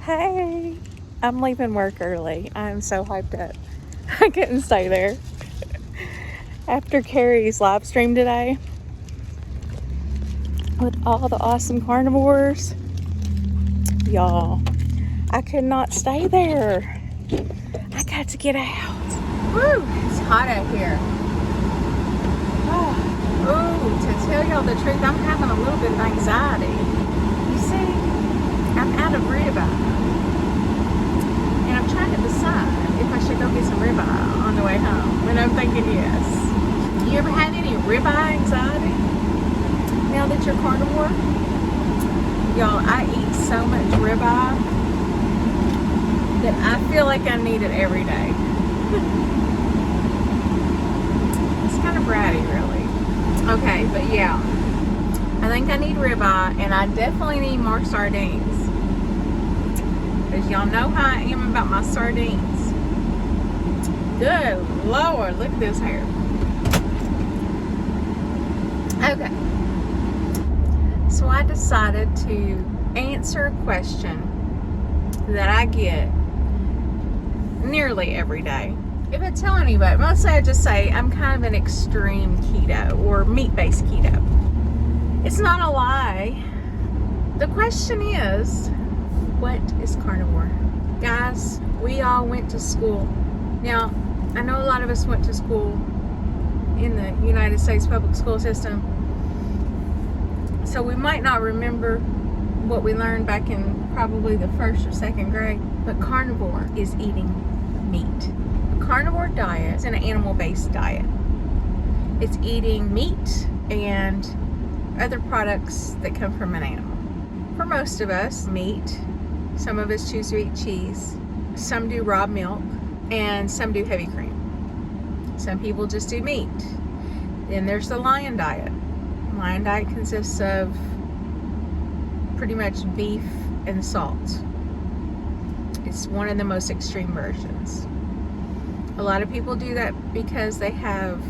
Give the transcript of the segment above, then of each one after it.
Hey, I'm leaving work early. I'm so hyped up. I couldn't stay there. After Carrie's live stream today with all the awesome carnivores, y'all, I could not stay there. I got to get out. Woo, it's hot out here. Oh, to tell y'all the truth, I'm having a little bit of anxiety. You see, I'm out of ribeye. And I'm trying to decide if I should go get some ribeye on the way home. And I'm thinking yes. You ever had any ribeye anxiety? Now that you're carnivore? Y'all, I eat so much ribeye that I feel like I need it every day. It's kind of bratty, really. Okay, but yeah. I think I need ribeye, and I definitely need more sardines. Because y'all know how I am about my sardines. Good Lord, look at this hair. Okay. So I decided to answer a question that I get nearly every day. If I tell anybody, mostly I just say I'm kind of an extreme keto or meat-based keto. It's not a lie. The question is, what is carnivore? Guys, we all went to school. Now, I know a lot of us went to school in the United States public school system, so we might not remember what we learned back in probably the first or second grade, but carnivore is eating meat. A carnivore diet is an animal-based diet. It's eating meat and other products that come from an animal. For most of us, meat. Some of us choose to eat cheese. Some do raw milk, and some do heavy cream. Some people just do meat. Then there's the lion diet. Lion diet consists of pretty much beef and salt. It's one of the most extreme versions. A lot of people do that because they have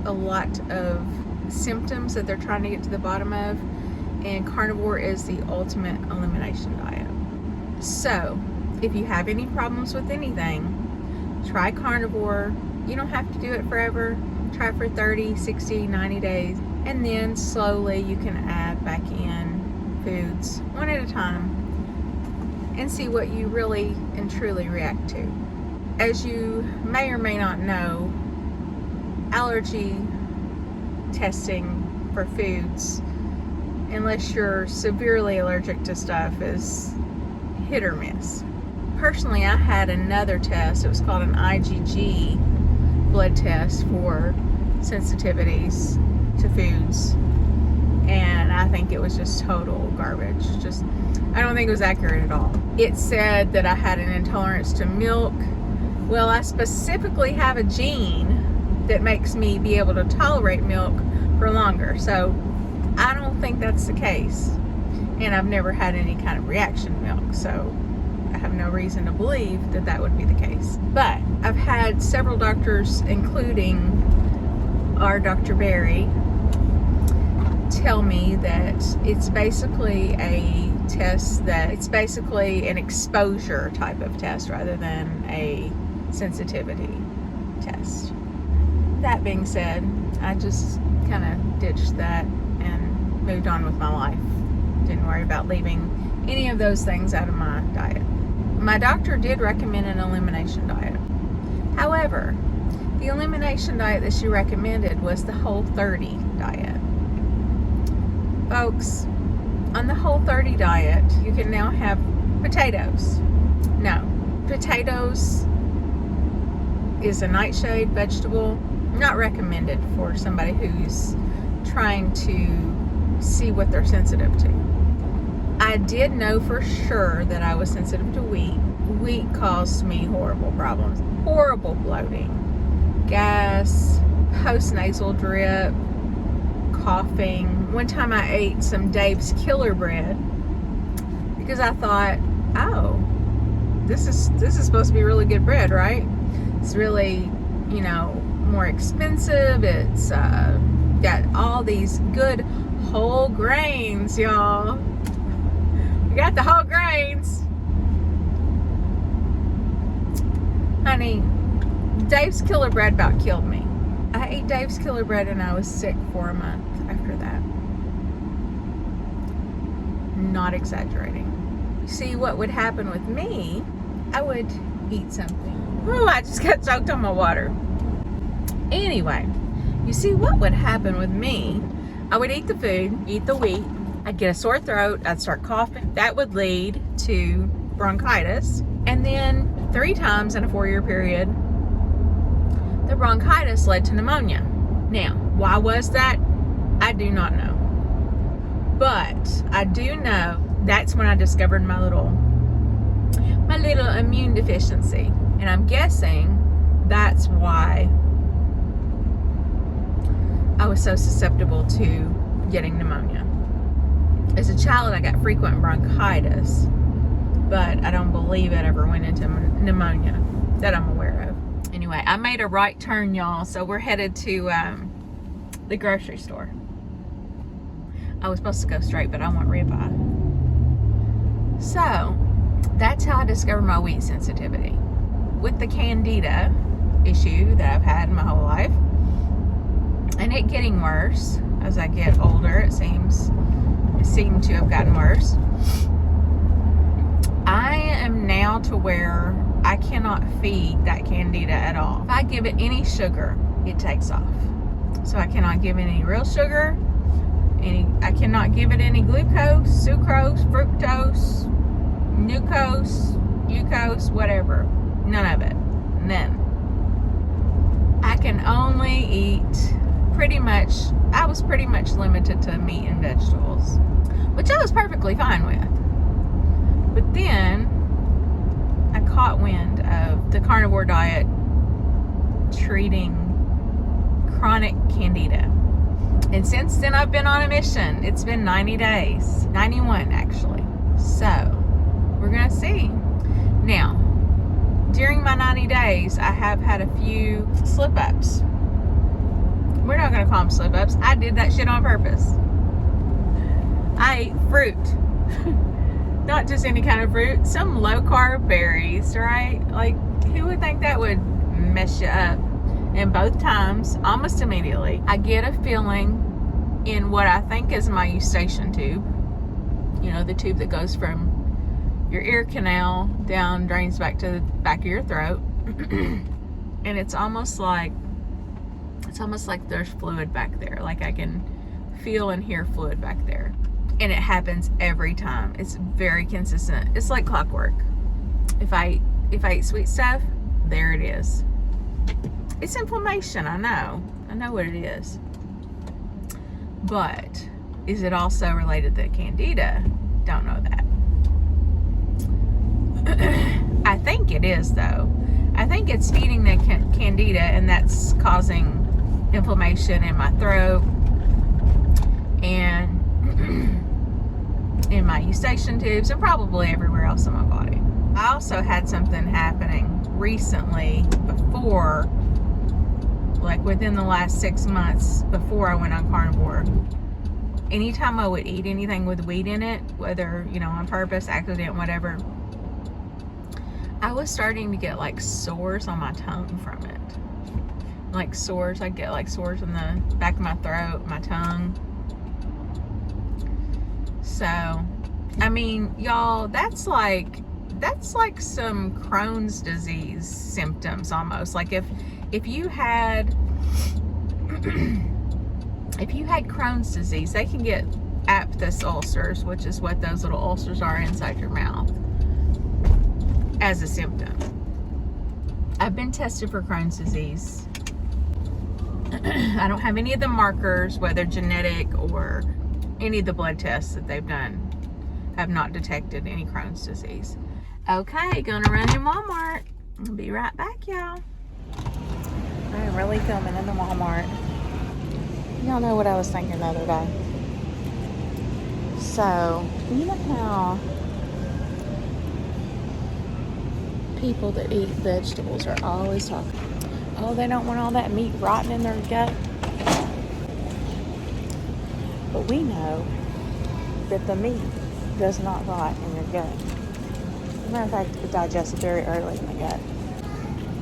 a lot of symptoms that they're trying to get to the bottom of, and carnivore is the ultimate elimination diet. So, if you have any problems with anything, try carnivore. You don't have to do it forever. Try it for 30, 60, 90 days, and then slowly you can add back in foods one at a time and see what you really and truly react to. As you may or may not know, allergy testing for foods, unless you're severely allergic to stuff, is hit or miss. Personally, I had another test. It was called an IgG blood test for sensitivities to foods, and I think it was just total garbage. I don't think it was accurate at all. It said that I had an intolerance to milk. Well, I specifically have a gene that makes me be able to tolerate milk for longer, so I don't think that's the case. And I've never had any kind of reaction to milk, so I have no reason to believe that that would be the case. But I've had several doctors, including our Dr. Barry, tell me that it's basically a test it's basically an exposure type of test rather than a sensitivity test. That being said, I just kind of ditched that and moved on with my life. Didn't worry about leaving any of those things out of my diet. My doctor did recommend an elimination diet. However, the elimination diet that she recommended was the Whole30 diet. Folks, on the Whole30 diet, you can now have potatoes. No, potatoes is a nightshade vegetable, not recommended for somebody who's trying to see what they're sensitive to. I did know for sure that I was sensitive to wheat. Wheat caused me horrible problems. Horrible bloating, gas, post-nasal drip, coughing. One time I ate some Dave's Killer Bread because I thought, oh, this is supposed to be really good bread, right? It's really, more expensive. It's got all these good whole grains, y'all. We got the whole grains. honey, Dave's Killer Bread about killed me. I ate Dave's Killer Bread and I was sick for a month after that. Not exaggerating. See, what would happen with me, I would eat something. Oh, I just got choked on my water. Anyway, you see what would happen with me, I would eat the food, eat the wheat, I'd get a sore throat, I'd start coughing. That would lead to bronchitis. And then 3 times in a 4-year period, the bronchitis led to pneumonia. Now, why was that? I do not know. But I do know that's when I discovered my little immune deficiency. And I'm guessing that's why I was so susceptible to getting pneumonia. As a child, I got frequent bronchitis, but I don't believe it ever went into pneumonia that I'm aware of. Anyway, I made a right turn, y'all, so we're headed to the grocery store. I was supposed to go straight, but I want ribeye. So, that's how I discovered my wheat sensitivity. With the candida issue that I've had my whole life, and it getting worse as I get older, it seemed to have gotten worse. I am now to where I cannot feed that candida at all. If I give it any sugar, it takes off. So I cannot give it any real sugar. I cannot give it any glucose, sucrose, fructose, glucose, whatever. None of it. None. I can only eat I was pretty much limited to meat and vegetables, which I was perfectly fine with. But then I caught wind of the carnivore diet treating chronic candida. And since then I've been on a mission. It's been 90 days. 91 actually. So we're gonna see. Now, during my 90 days, I have had a few slip-ups. We're not gonna call them slip-ups. I did that shit on purpose. I ate fruit. Not just any kind of fruit, some low-carb berries, right? Like, who would think that would mess you up? And both times, almost immediately, I get a feeling in what I think is my eustachian tube. You know, the tube that goes from your ear canal down, drains back to the back of your throat. And it's almost like there's fluid back there. Like I can feel and hear fluid back there. And it happens every time. It's very consistent. It's like clockwork. If I eat sweet stuff, there it is. It's inflammation, I know what it is. But is it also related to candida? Don't know that. I think it is, though. I think it's feeding the candida, and that's causing inflammation in my throat and in my eustachian tubes and probably everywhere else in my body. I also had something happening recently before, like within the last 6 months before I went on carnivore. Anytime I would eat anything with wheat in it, whether, on purpose, accident, whatever, I was starting to get like sores on my tongue from it. Like sores, I'd get like sores in the back of my throat, my tongue. So, I mean, y'all, that's like some Crohn's disease symptoms almost. Like if you had Crohn's disease, they can get aphthous ulcers, which is what those little ulcers are inside your mouth, as a symptom. I've been tested for Crohn's disease. I don't have any of the markers, whether genetic or any of the blood tests that they've done have not detected any Crohn's disease. Okay, gonna run in Walmart. I'll be right back, y'all. I'm really filming in the Walmart. Y'all know what I was thinking the other day. So, you know how people that eat vegetables are always talking, oh, they don't want all that meat rotting in their gut. But we know that the meat does not rot in your gut. As a matter of fact, it digests very early in the gut.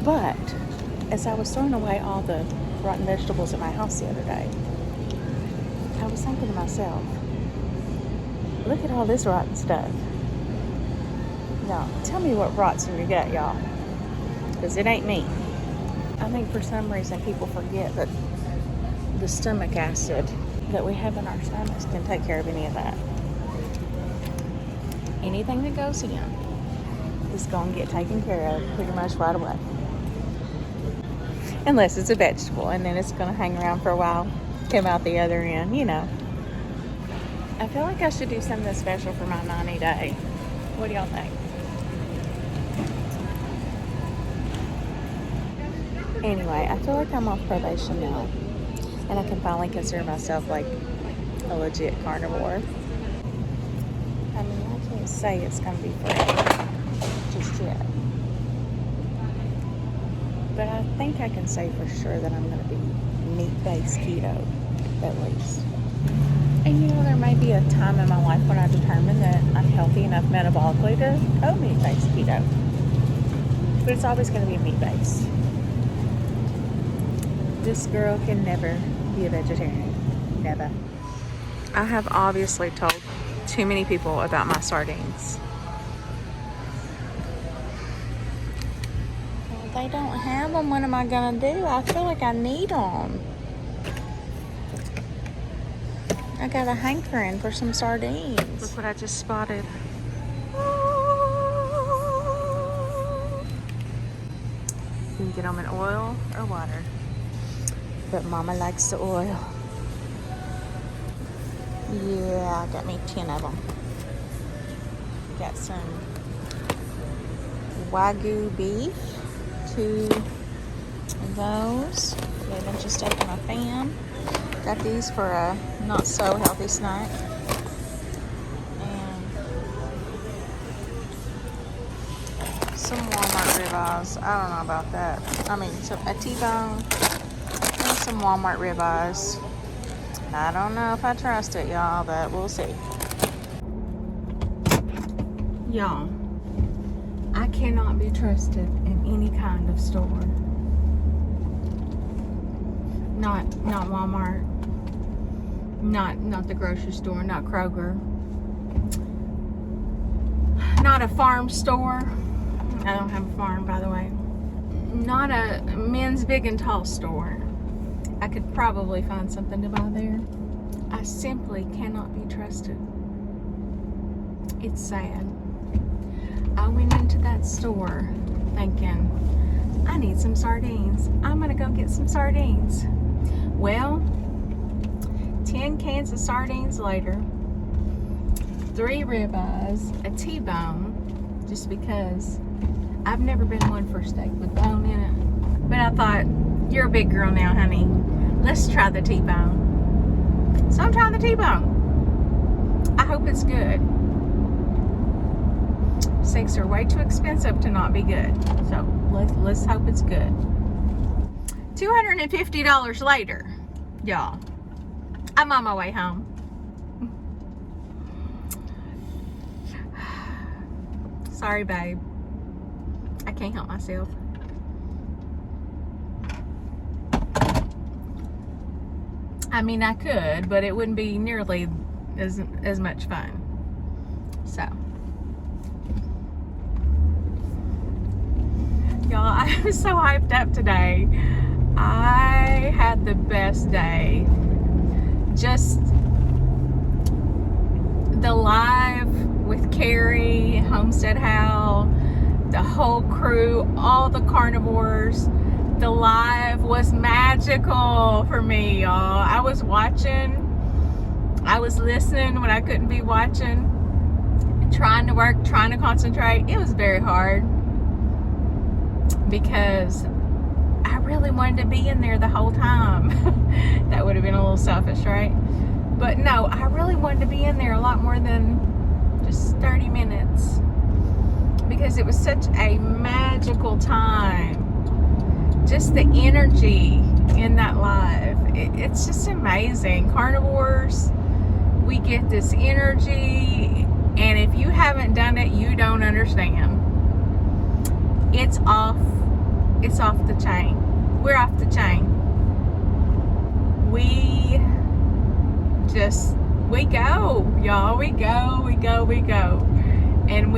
But as I was throwing away all the rotten vegetables at my house the other day, I was thinking to myself, look at all this rotten stuff. Now, tell me what rots in your gut, y'all. Because it ain't me. I think for some reason people forget that the stomach acid that we have in our stomachs can take care of any of that. Anything that goes in is going to get taken care of pretty much right away. Unless it's a vegetable, and then it's going to hang around for a while, come out the other end, you know. I feel like I should do something special for my 90-day. What do y'all think? Anyway, I feel like I'm off probation now, and I can finally consider myself like a legit carnivore. I mean, I can't say it's going to be forever just yet. But I think I can say for sure that I'm going to be meat-based keto, at least. And you know, there may be a time in my life when I determine that I'm healthy enough metabolically to go meat-based keto. But it's always going to be meat-based. This girl can never be a vegetarian. Never. I have obviously told too many people about my sardines. They don't have them. What am I gonna do? I feel like I need them. I got a hankering for some sardines. Look what I just spotted. You can get them in oil or water, but Mama likes the oil. Yeah, I got me 10 of them. Got some Wagyu beef. 2 of those. Got a bunch of steak in my pan. Got these for a not so healthy snack. And some Walmart ribeyes. I don't know about that. I mean, a T-bone and some Walmart ribeyes. I don't know if I trust it, y'all, but we'll see. Y'all, I cannot be trusted in any kind of store. Not Walmart. Not the grocery store. Not Kroger. Not a farm store. I don't have a farm, by the way. Not a men's big and tall store. I could probably find something to buy there. I simply cannot be trusted. It's sad. I went into that store thinking, I need some sardines. I'm gonna go get some sardines. Well, 10 cans of sardines later, 3 ribeyes, a T-bone, just because I've never been one for steak with bone in it. But I thought, you're a big girl now, honey. Let's try the T-bone. So I'm trying the T-bone. I hope it's good. Steaks are way too expensive to not be good. So let's hope it's good. $250 later, y'all. I'm on my way home. Sorry, babe. I can't help myself. I mean, I could, but it wouldn't be nearly as much fun. So, y'all, I'm so hyped up today. I had the best day. Just the live with Carrie, Homestead Hal, the whole crew, all the carnivores. The live was magical for me, y'all. I was watching, I was listening when I couldn't be watching, trying to work, trying to concentrate. It was very hard because I really wanted to be in there the whole time. That would have been a little selfish, right? But no, I really wanted to be in there a lot more than just 30 minutes because it was such a magical time. Just the energy in that live, it's just amazing. Carnivores, we get this energy, and if you haven't done it, you don't understand. It's off it's off the chain. We're off the chain. We go, y'all. We go. And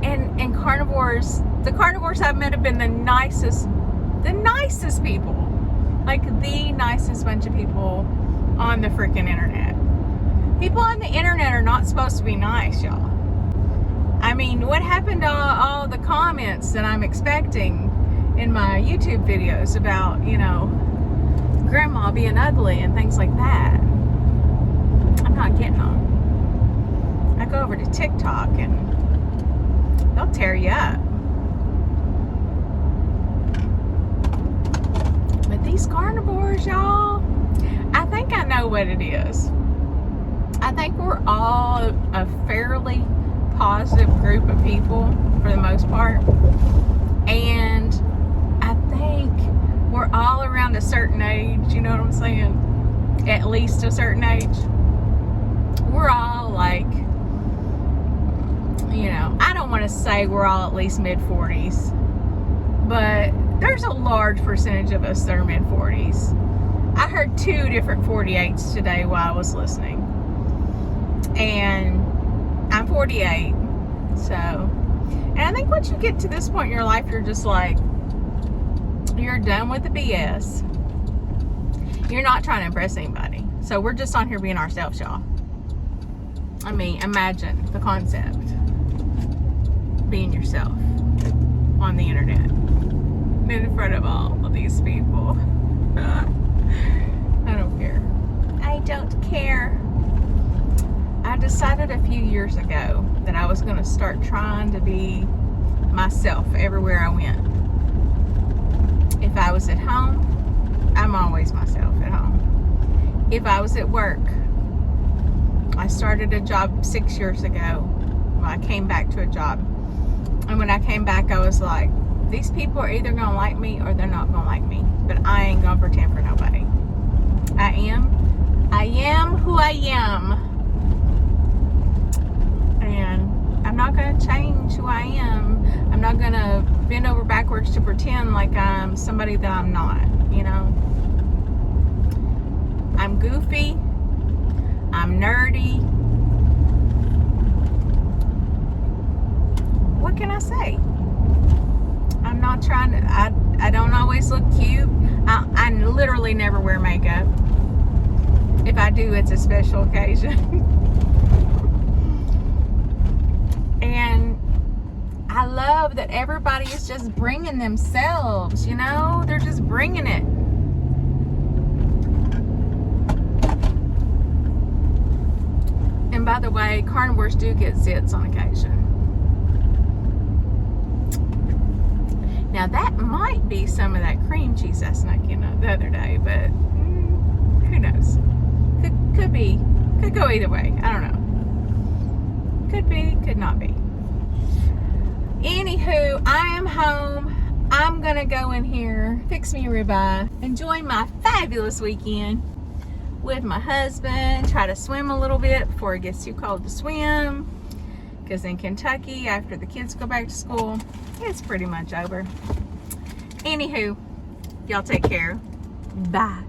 and carnivores, the carnivores I've met have been the nicest people. Like the nicest bunch of people on the freaking internet. People on the internet are not supposed to be nice, y'all. I mean, what happened to all the comments that I'm expecting in my YouTube videos about, you know, grandma being ugly and things like that? I'm not getting them. I go over to TikTok and they'll tear you up. But these carnivores, y'all, I think I know what it is. I think we're all a fairly positive group of people for the most part. And I think we're all around a certain age, you know what I'm saying? At least a certain age. We're all like, you know, I don't want to say we're all at least mid-40s, but there's a large percentage of us that are mid-40s. I heard 2 different 48s today while I was listening. And I'm 48, so, and I think once you get to this point in your life, you're just like, you're done with the BS. You're not trying to impress anybody. So we're just on here being ourselves, y'all. I mean, imagine the concept. Being yourself on the internet. In front of all of these people. I don't care. I don't care. I decided a few years ago that I was going to start trying to be myself everywhere I went. If I was at home, I'm always myself at home. If I was at work, I started a job 6 years ago. Well, I came back to a job. And when I came back, I was like, these people are either going to like me or they're not going to like me. But I ain't going to pretend for nobody. I am who I am. And I'm not going to change who I am. I'm not going to bend over backwards to pretend like I'm somebody that I'm not, you know. I'm goofy. I'm nerdy. What can I say? I'm not trying to, I don't always look cute. I literally never wear makeup. If I do, it's a special occasion. And I love that everybody is just bringing themselves, you know? They're just bringing it. And by the way, carnivores do get zits on occasion. Now that might be some of that cream cheese I snuck in the other day, but who knows? Could be. Could go either way. I don't know. Could be, could not be. Anywho, I am home. I'm going to go in here, fix me a ribeye, enjoy my fabulous weekend with my husband, try to swim a little bit before it gets too cold to swim. Because in Kentucky, after the kids go back to school, it's pretty much over. Anywho, y'all take care. Bye.